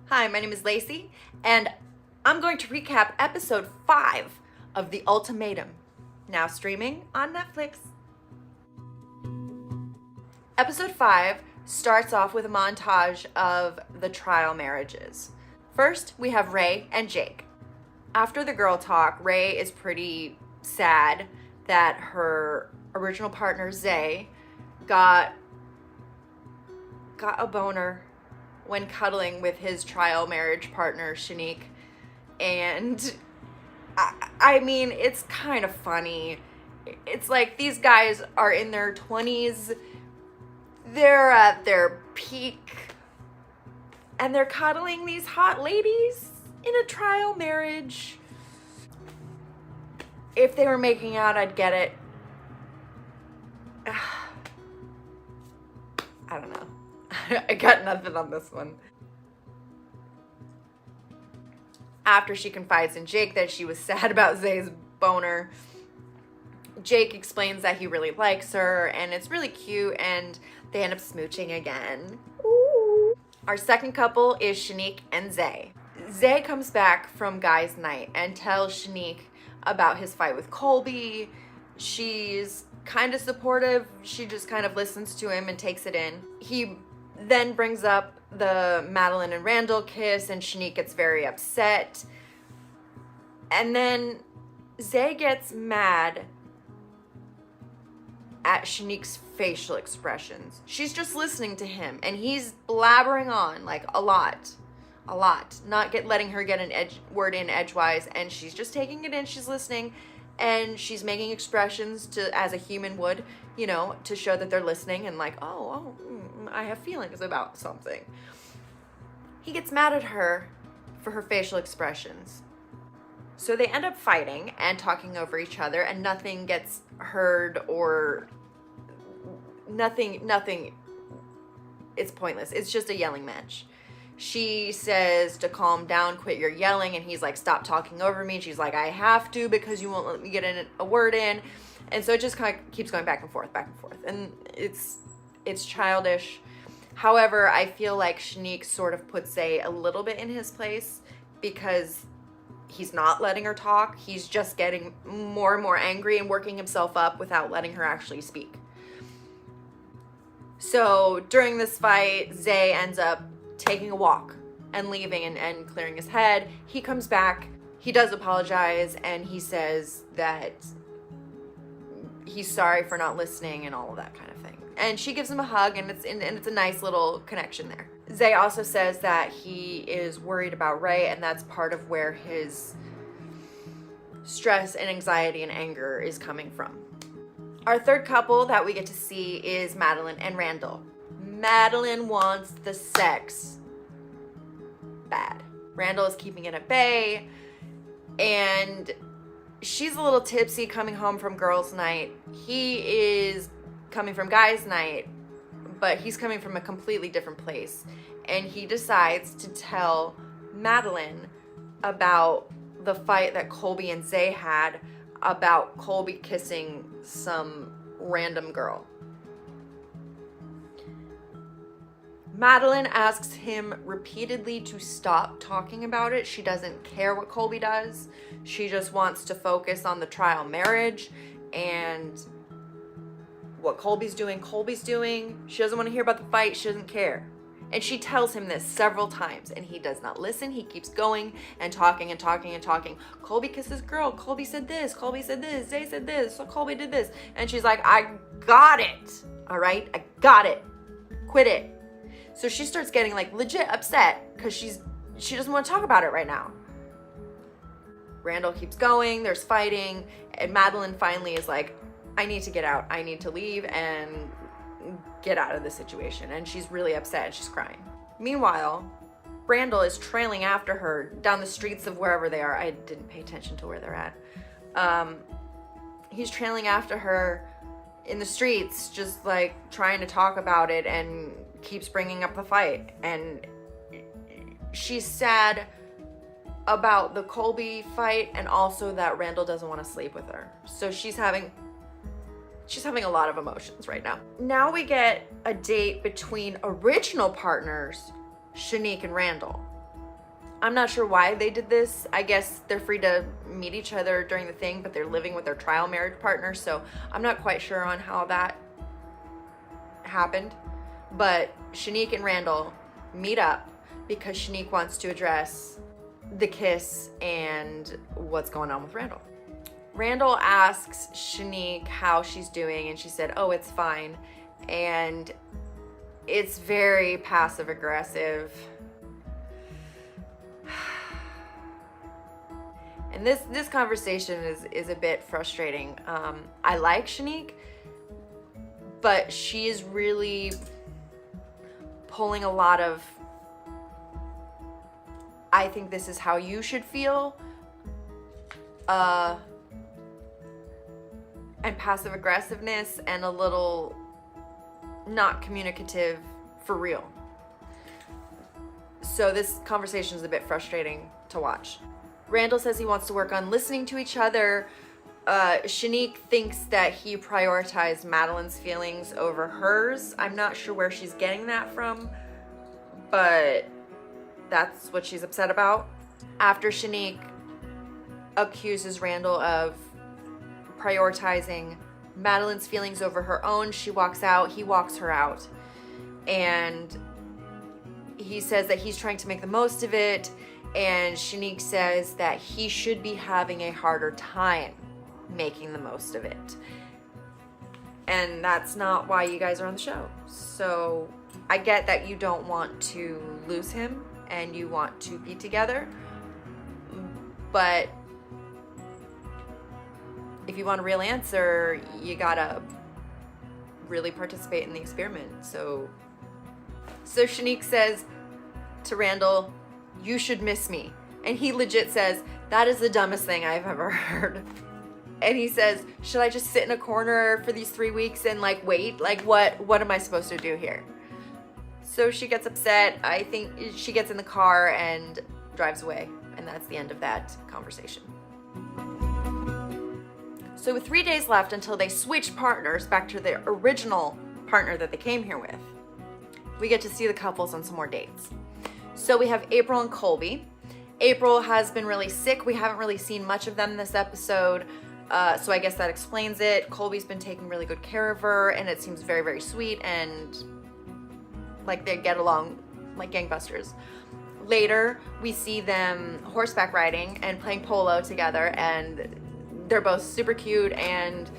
Hi, my name is Lacey, and I'm going to recap episode 5 of The Ultimatum, now streaming on Netflix. Episode 5 starts off with a montage of the trial marriages. First, we have Ray and Jake. After the girl talk, Ray is pretty sad that her original partner, Zay, got a boner when cuddling with his trial marriage partner, Shanique. And I mean, it's kind of funny. It's like these guys are in their 20s. They're at their peak. And they're cuddling these hot ladies in a trial marriage. If they were making out, I'd get it. I don't know. I got nothing on this one. After she confides in Jake that she was sad about Zay's boner, Jake explains that he really likes her and it's really cute, and they end up smooching again. Ooh. Our second couple is Shanique and Zay. Zay comes back from guys' night and tells Shanique about his fight with Colby. She's kind of supportive. She just kind of listens to him and takes it in. He then brings up the Madeline and Randall kiss, and Shanique gets very upset. And then Zay gets mad at Shanique's facial expressions. She's just listening to him, and he's blabbering on like a lot, not letting her get an word in edgewise, and she's just taking it in. She's listening, and she's making expressions as a human would, to show that they're listening and like, I have feelings about something. He gets mad at her for her facial expressions. So they end up fighting and talking over each other, and nothing gets heard, or nothing, it's pointless. It's just a yelling match. She says to calm down, quit your yelling, and he's like, stop talking over me. And she's like, I have to because you won't let me get a word in. And so it just kind of keeps going back and forth. And it's childish. However, I feel like Shanique sort of puts Zay a little bit in his place because he's not letting her talk. He's just getting more and more angry and working himself up without letting her actually speak. So during this fight, Zay ends up taking a walk and leaving and clearing his head. He comes back. He does apologize, and he says that he's sorry for not listening and all of that kind of thing. And she gives him a hug, and it's a nice little connection there. Zay also says that he is worried about Ray, and that's part of where his stress and anxiety and anger is coming from. Our third couple that we get to see is Madeline and Randall. Madeline wants the sex bad. Randall is keeping it at bay, and she's a little tipsy coming home from girls' night. He is coming from guys' night, but he's coming from a completely different place. And he decides to tell Madeline about the fight that Colby and Zay had about Colby kissing some random girl. Madeline asks him repeatedly to stop talking about it. She doesn't care what Colby does. She just wants to focus on the trial marriage and what Colby's doing. She doesn't want to hear about the fight. She doesn't care. And she tells him this several times, and he does not listen. He keeps going and talking and talking and talking. Colby kissed this girl. Colby said this. Colby said this. Zay said this. So Colby did this. And she's like, I got it. All right? I got it. Quit it. So she starts getting like legit upset because she doesn't want to talk about it right now. Randall keeps going. There's fighting. And Madeline finally is like, I need to get out. I need to leave and get out of the situation. And she's really upset. She's crying. Meanwhile, Randall is trailing after her down the streets of wherever they are. I didn't pay attention to where they're at. He's trailing after her in the streets, just like trying to talk about it, and keeps bringing up the fight. And she's sad about the Colby fight, and also that Randall doesn't want to sleep with her. So she's having a lot of emotions right now. Now we get a date between original partners, Shanique and Randall. I'm not sure why they did this. I guess they're free to meet each other during the thing, but they're living with their trial marriage partner, so I'm not quite sure on how that happened. But Shanique and Randall meet up because Shanique wants to address the kiss and what's going on with Randall. Randall asks Shanique how she's doing, and she said, oh, it's fine. And it's very passive aggressive. And this conversation is a bit frustrating. I like Shanique, but she is really pulling a lot of, I think this is how you should feel, and passive aggressiveness, and a little not communicative for real. So this conversation is a bit frustrating to watch. Randall says he wants to work on listening to each other. Shanique thinks that he prioritized Madeline's feelings over hers. I'm not sure where she's getting that from, but that's what she's upset about. After Shanique accuses Randall of prioritizing Madeline's feelings over her own, she walks out. He walks her out. And he says that he's trying to make the most of it. And Shanique says that he should be having a harder time making the most of it. And that's not why you guys are on the show. So I get that you don't want to lose him and you want to be together. But if you want a real answer, you gotta really participate in the experiment. So Shanique says to Randall, you should miss me. And he legit says, that is the dumbest thing I've ever heard. And he says, should I just sit in a corner for these 3 weeks and like wait? Like what am I supposed to do here? So she gets upset. I think she gets in the car and drives away. And that's the end of that conversation. So with 3 days left until they switch partners back to their original partner that they came here with, we get to see the couples on some more dates. So we have April and Colby. April has been really sick. We haven't really seen much of them this episode, so I guess that explains it. Colby's been taking really good care of her, and it seems very, very sweet, and like they get along like gangbusters. Later, we see them horseback riding and playing polo together, and they're both super cute, and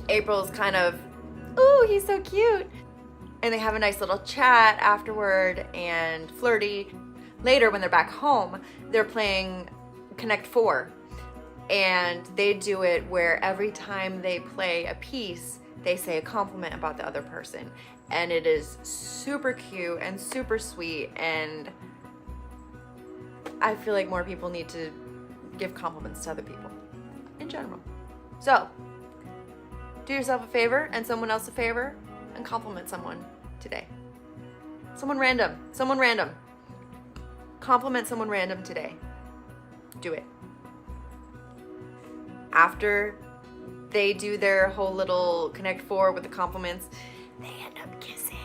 April's kind of, ooh, he's so cute. And they have a nice little chat afterward and flirty. Later, when they're back home, they're playing Connect 4. And they do it where every time they play a piece, they say a compliment about the other person. And it is super cute and super sweet. And I feel like more people need to give compliments to other people in general. So, do yourself a favor and someone else a favor and compliment someone today. Someone random. Compliment someone random today. Do it. After they do their whole little Connect 4 with the compliments, they end up kissing.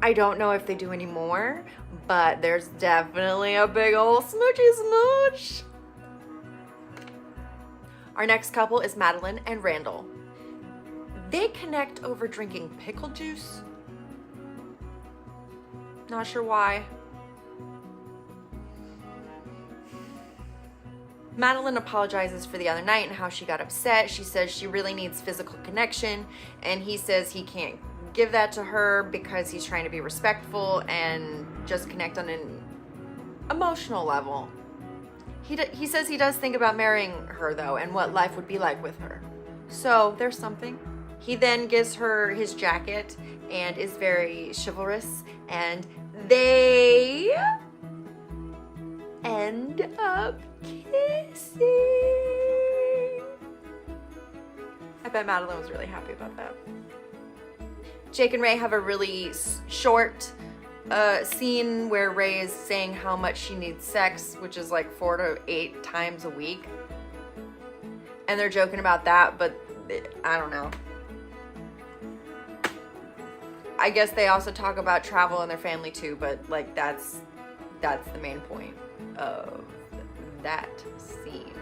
I don't know if they do anymore, but there's definitely a big ol' smoochy smooch. Our next couple is Madeline and Randall. They connect over drinking pickle juice. Not sure why. Madeline apologizes for the other night and how she got upset. She says she really needs physical connection, and he says he can't give that to her because he's trying to be respectful and just connect on an emotional level. He says he does think about marrying her though, and what life would be like with her. So there's something. He then gives her his jacket and is very chivalrous, and they end up kissing. I bet Madeline was really happy about that. Jake and Ray have a really short scene where Ray is saying how much she needs sex, which is like 4 to 8 times a week. And they're joking about that, but I don't know. I guess they also talk about travel and their family too, but like that's that's the main point of that scene.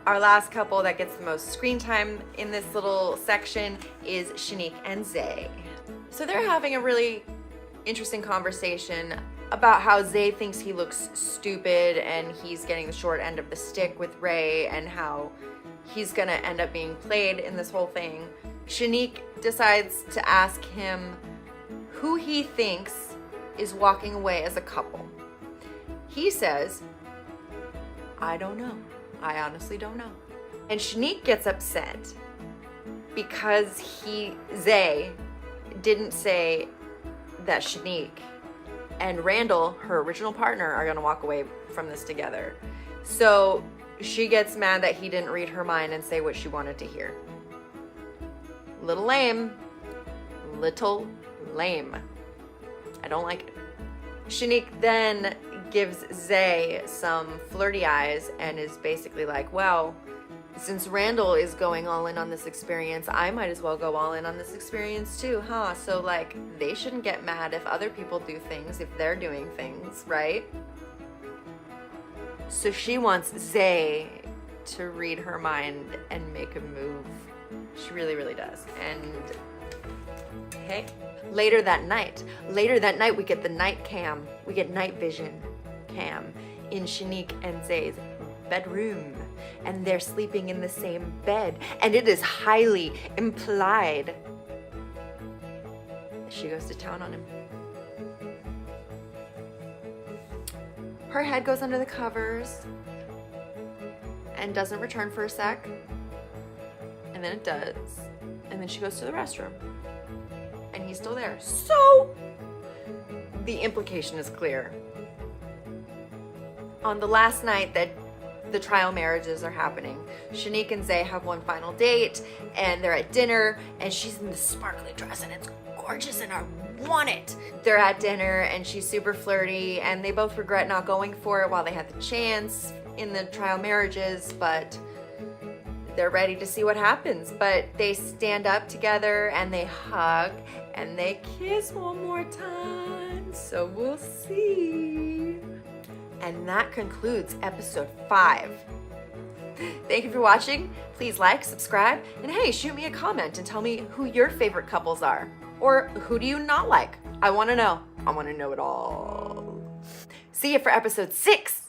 Our last couple that gets the most screen time in this little section is Shanique and Zay. So they're having a really interesting conversation about how Zay thinks he looks stupid and he's getting the short end of the stick with Ray, and how he's gonna end up being played in this whole thing. Shanique decides to ask him who he thinks is walking away as a couple. He says, I don't know. I honestly don't know. And Shanique gets upset because Zay didn't say that Shanique and Randall, her original partner, are gonna walk away from this together. So she gets mad that he didn't read her mind and say what she wanted to hear. Little lame. Little lame. I don't like it. Shanique then gives Zay some flirty eyes and is basically like, well, since Randall is going all in on this experience, I might as well go all in on this experience too, huh? So like, they shouldn't get mad if other people do things, if they're doing things, right? So she wants Zay to read her mind and make a move. She really, really does. And hey, later that night, we get the night cam. We get night vision cam in Shanique and Zay's bedroom. And they're sleeping in the same bed. And it is highly implied that she goes to town on him. Her head goes under the covers and doesn't return for a sec. And then it does. And then she goes to the restroom. And he's still there. So the implication is clear. On the last night that the trial marriages are happening, Shanique and Zay have one final date, and they're at dinner, and she's in this sparkly dress, and it's gorgeous, and I want it. They're at dinner, and she's super flirty, and they both regret not going for it while they had the chance in the trial marriages, but they're ready to see what happens. But they stand up together, and they hug, and they kiss one more time, so we'll see. And that concludes episode 5. Thank you for watching. Please like, subscribe, and hey, shoot me a comment and tell me who your favorite couples are. Or who do you not like? I want to know. I want to know it all. See you for episode 6.